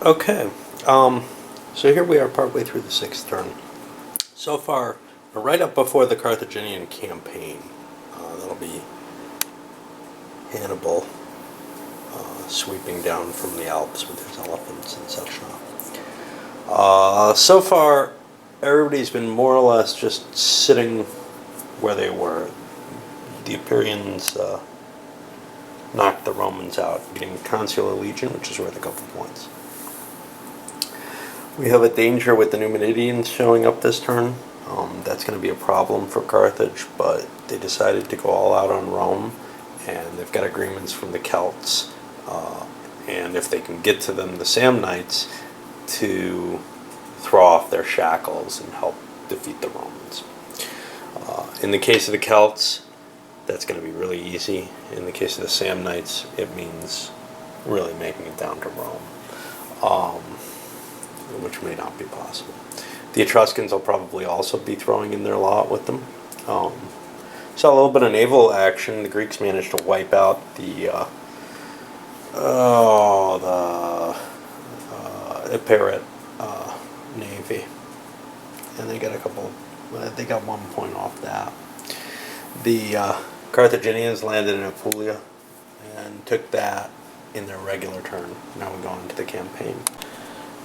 Okay, so here we are partway through the sixth turn. So far, we're right up before the Carthaginian campaign. That'll be Hannibal sweeping down from the Alps with his elephants and such. So far, everybody's been more or less just sitting where they were. The Imperians knocked the Romans out, getting Consular Legion, which is worth a couple points. We have a danger with the Numidians showing up this turn. That's going to be a problem for Carthage, but they decided to go all out on Rome, and they've got agreements from the Celts, and if they can get to them, the Samnites, to throw off their shackles and help defeat the Romans. In the case of the Celts, that's going to be really easy. In the case of the Samnites, it means really making it down to Rome, which may not be possible. The Etruscans will probably also be throwing in their lot with them. Saw a little bit of naval action. The Greeks managed to wipe out the Epirot navy, and they got they got 1 point off that. The Carthaginians landed in Apulia and took that in their regular turn. Now we go into the campaign.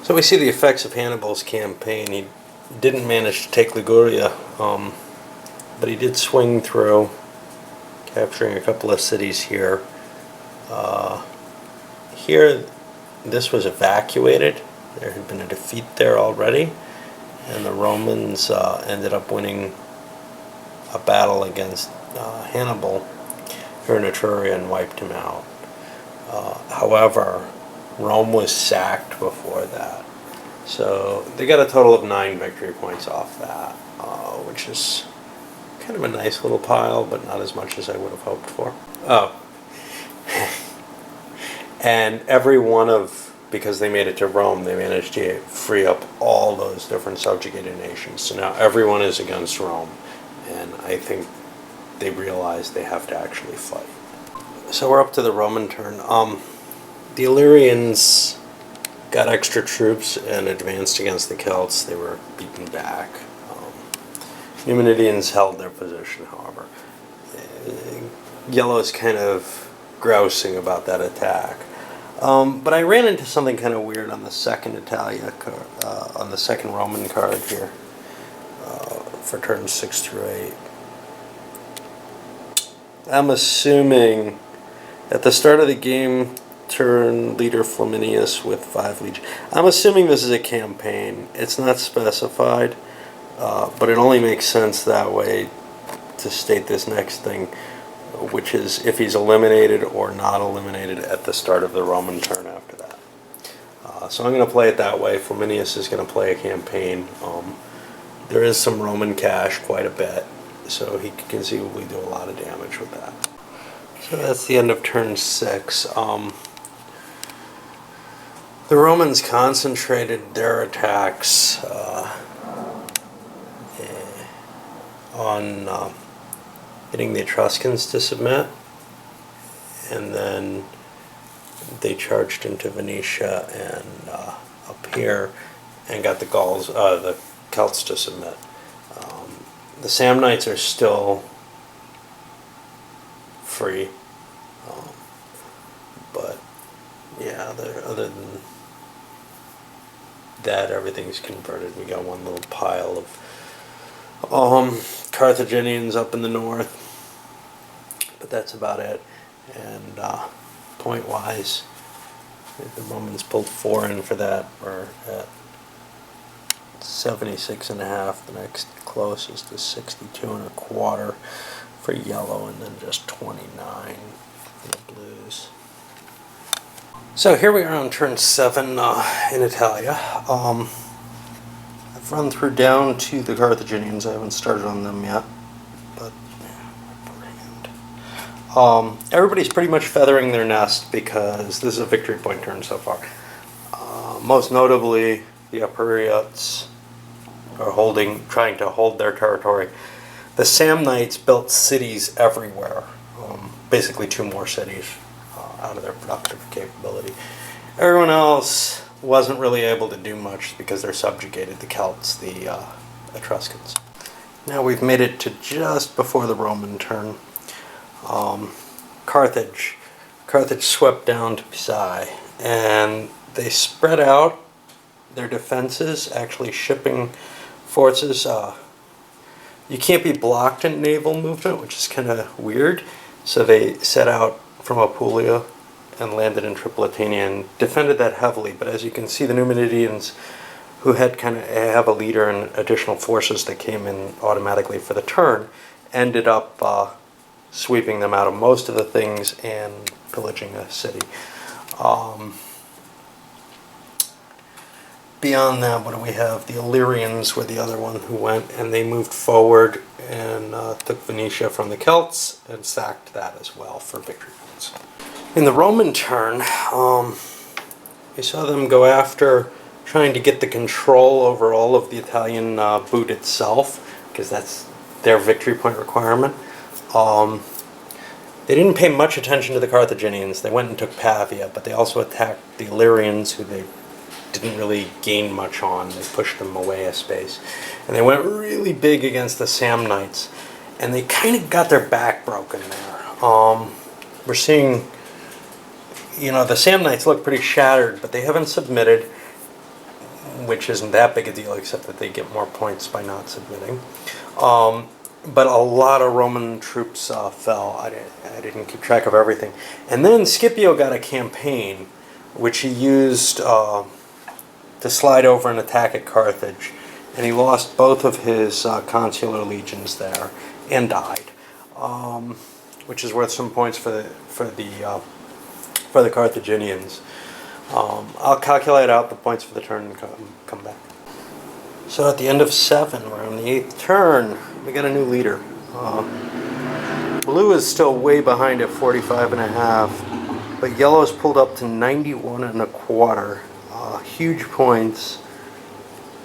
So we see the effects of Hannibal's campaign. He didn't manage to take Liguria, but he did swing through, capturing a couple of cities here. Here, this was evacuated. There had been a defeat there already, and the Romans ended up winning a battle against Hannibal here in Etruria and wiped him out. However, Rome was sacked before that. So they got a total of 9 victory points off that, which is kind of a nice little pile, but not as much as I would have hoped for. Oh. And because they made it to Rome, they managed to free up all those different subjugated nations. So now everyone is against Rome, and I think they realize they have to actually fight. So we're up to the Roman turn. The Illyrians got extra troops and advanced against the Celts. They were beaten back. Numidians held their position, however. Yellow is kind of grousing about that attack. But I ran into something kind of weird on the second on the second Roman card here for turns 6 through 8. I'm assuming at the start of the game, turn leader Flaminius with 5 legion. I'm assuming this is a campaign. It's not specified, but it only makes sense that way to state this next thing, which is if he's eliminated or not eliminated at the start of the Roman turn after that. So I'm going to play it that way. Flaminius is going to play a campaign. There is some Roman cash, quite a bit, so he could conceivably do a lot of damage with that. So that's the end of turn 6. The Romans concentrated their attacks on getting the Etruscans to submit, and then they charged into Venetia and up here and got the the Celts to submit. The Samnites are still free, but yeah, other than that, everything's converted. We got one little pile of Carthaginians up in the north, but that's about it. And point wise, the Romans pulled 4 in for that. We're at 76.5. The next closest is 62.25 for yellow, and then just 29 for the blues. So here we are on turn 7 in Italia. I've run through down to the Carthaginians. I haven't started on them yet, but everybody's pretty much feathering their nest because this is a victory point turn so far. Most notably, the Epirots are trying to hold their territory. The Samnites built cities everywhere, basically 2 more cities out of their productive capability. Everyone else wasn't really able to do much because they're subjugated, the Celts, the Etruscans. Now we've made it to just before the Roman turn. Carthage. Carthage swept down to Pisa, and they spread out their defenses, actually shipping forces. You can't be blocked in naval movement, which is kind of weird. So they set out from Apulia and landed in Tripolitania and defended that heavily. But as you can see, the Numidians, who had kind of have a leader and additional forces that came in automatically for the turn, ended up sweeping them out of most of the things and pillaging the city. Beyond that, what do we have? The Illyrians were the other one who went, and they moved forward and took Venetia from the Celts and sacked that as well for victory points. In the Roman turn, we saw them go after trying to get the control over all of the Italian boot itself, because that's their victory point requirement. They didn't pay much attention to the Carthaginians. They went and took Pavia, but they also attacked the Illyrians, who they didn't really gain much on. They pushed them away a space. And they went really big against the Samnites, and they kind of got their back broken there. We're seeing, the Samnites look pretty shattered, but they haven't submitted, which isn't that big a deal, except that they get more points by not submitting. But a lot of Roman troops fell. I didn't keep track of everything. And then Scipio got a campaign, which he used to slide over and attack at Carthage. And he lost both of his consular legions there and died, which is worth some points for the Carthaginians. I'll calculate out the points for the turn and come back. So at the end of 7, we're on the 8th turn, we got a new leader. Blue is still way behind at 45.5, but yellow's pulled up to 91.25. Huge points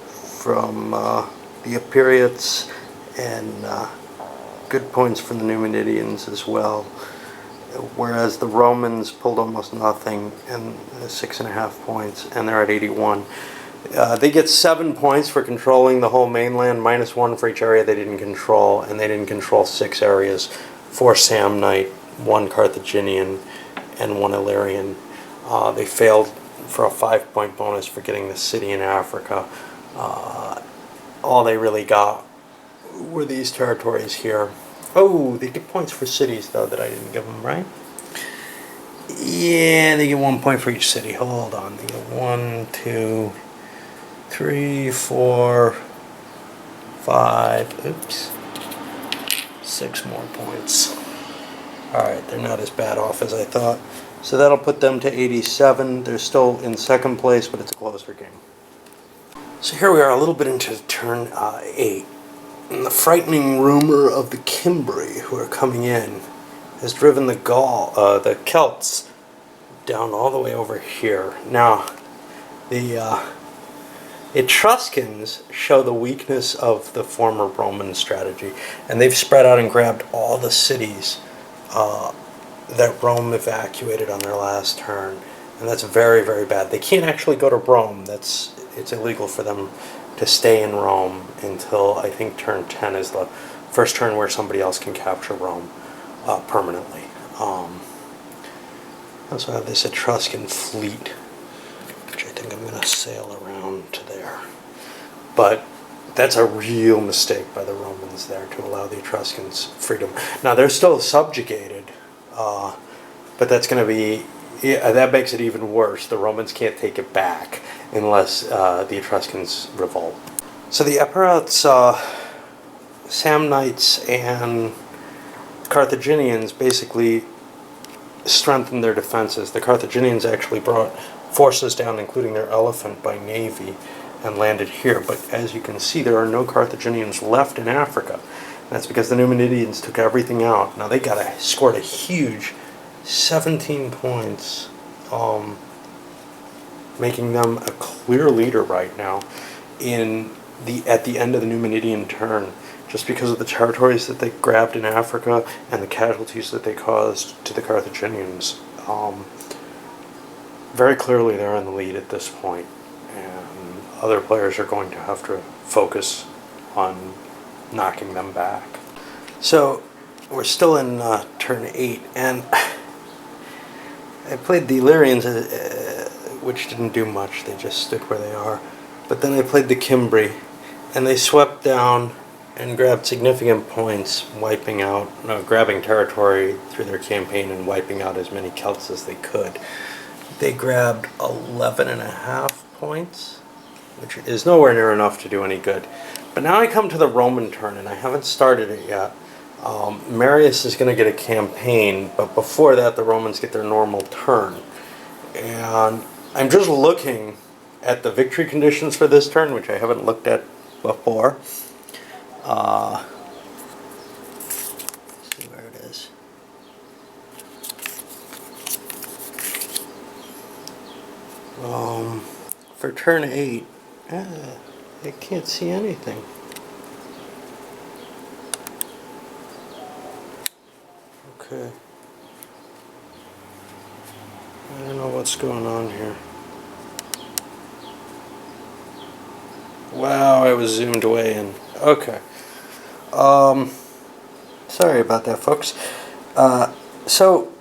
from the Epiriots, and good points from the Numidians as well. Whereas the Romans pulled almost nothing, and 6.5 points, and they're at 81. They get 7 points for controlling the whole mainland, -1 for each area they didn't control, and they didn't control 6 areas, 4 Samnite, 1 Carthaginian, and 1 Illyrian. They failed for a 5-point bonus for getting the city in Africa. All they really got were these territories here. Oh, they get points for cities, though, that I didn't give them, right? Yeah, they get 1 point for each city. Hold on. They get 1, 2, 3, 4, 5, oops, 6 more points. Alright, they're not as bad off as I thought. So that'll put them to 87. They're still in second place, but it's a closer game. So here we are, a little bit into turn 8. And the frightening rumor of the Cimbri, who are coming in, has driven the Celts down all the way over here. Now, the Etruscans show the weakness of the former Roman strategy, and they've spread out and grabbed all the cities that Rome evacuated on their last turn, and that's very, very bad. They can't actually go to Rome. It's illegal for them to stay in Rome until, I think, turn 10 is the first turn where somebody else can capture Rome permanently. Also have this Etruscan fleet, which I think I'm going to sail around to there. But that's a real mistake by the Romans there to allow the Etruscans freedom. Now, they're still subjugated, but that's going to be, that makes it even worse. The Romans can't take it back unless the Etruscans revolt. So the Epiriots, Samnites, and Carthaginians basically strengthened their defenses. The Carthaginians actually brought forces down, including their elephant, by navy, and landed here. But as you can see, there are no Carthaginians left in Africa. That's because the Numidians took everything out. Now they scored a huge 17 points, making them a clear leader right now at the end of the Numidian turn, just because of the territories that they grabbed in Africa and the casualties that they caused to the Carthaginians. Very clearly they're in the lead at this point. and other players are going to have to focus on knocking them back. So we're still in turn 8, and I played the Illyrians, which didn't do much. They just stood where they are. But then I played the Cimbri, and they swept down and grabbed significant points, grabbing territory through their campaign and wiping out as many Celts as they could. They grabbed 11.5 points, which is nowhere near enough to do any good. But now I come to the Roman turn, and I haven't started it yet. Marius is going to get a campaign, but before that the Romans get their normal turn. And I'm just looking at the victory conditions for this turn, which I haven't looked at before. Let's see where it is. For turn 8, I can't see anything. Okay. I don't know what's going on here. Wow, I was zoomed way in. Okay. Sorry about that, folks. So,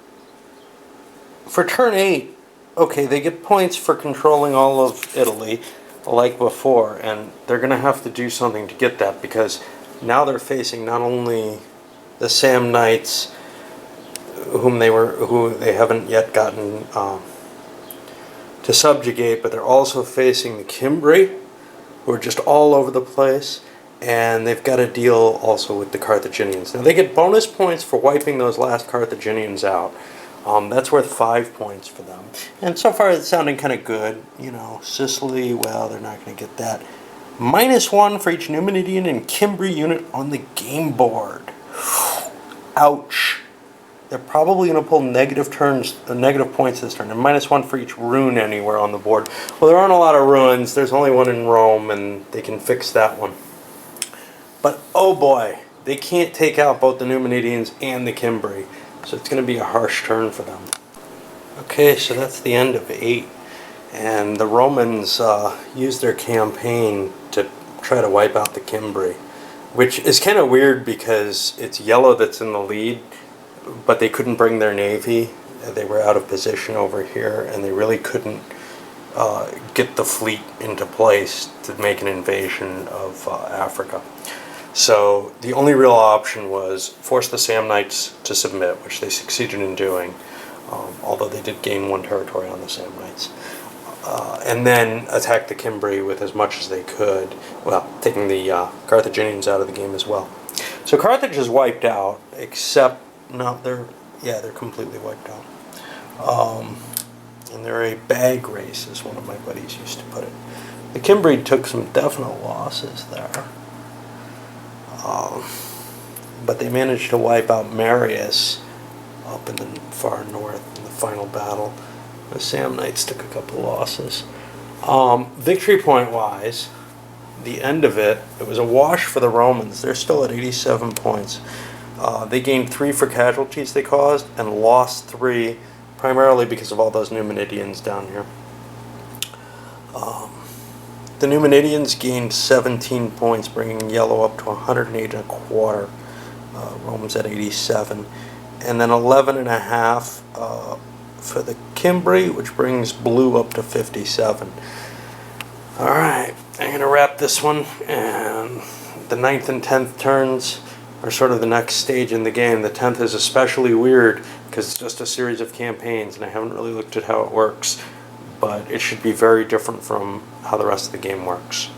for turn 8, okay, they get points for controlling all of Italy, like before, and they're going to have to do something to get that, because now they're facing not only the Samnites, who they haven't yet gotten to subjugate, but they're also facing the Cimbri, who are just all over the place, and they've got to deal also with the Carthaginians. Now they get bonus points for wiping those last Carthaginians out. That's worth 5 points for them. And so far it's sounding kind of good. You know, Sicily, well, they're not going to get that. -1 for each Numidian and Cimbri unit on the game board. Ouch. They're probably going to pull negative points this turn, and -1 for each rune anywhere on the board. Well, there aren't a lot of ruins. There's only one in Rome, and they can fix that one. But, oh boy, they can't take out both the Numidians and the Cimbri, so it's going to be a harsh turn for them. Okay, so that's the end of 8, and the Romans used their campaign to try to wipe out the Cimbri, which is kind of weird because it's yellow that's in the lead, but they couldn't bring their navy. They were out of position over here, and they really couldn't get the fleet into place to make an invasion of Africa. So the only real option was force the Samnites to submit, which they succeeded in doing, although they did gain 1 territory on the Samnites. And then attack the Cimbri with as much as they could, well, taking the Carthaginians out of the game as well. So Carthage is wiped out, except no, they're completely wiped out. And they're a bag race, as one of my buddies used to put it. The Cimbri took some definite losses there. But they managed to wipe out Marius up in the far north in the final battle. The Samnites took a couple losses. Victory point wise, the end of it was a wash for the Romans. They're still at 87 points. They gained 3 for casualties they caused and lost 3 primarily because of all those Numidians down here. The Numidians gained 17 points, bringing yellow up to 108.25. Romans at 87. And then 11.5 for the Cimbri, which brings blue up to 57. Alright, I'm going to wrap this one, and the 9th and 10th turns are sort of the next stage in the game. The 10th is especially weird because it's just a series of campaigns, and I haven't really looked at how it works, but it should be very different from how the rest of the game works.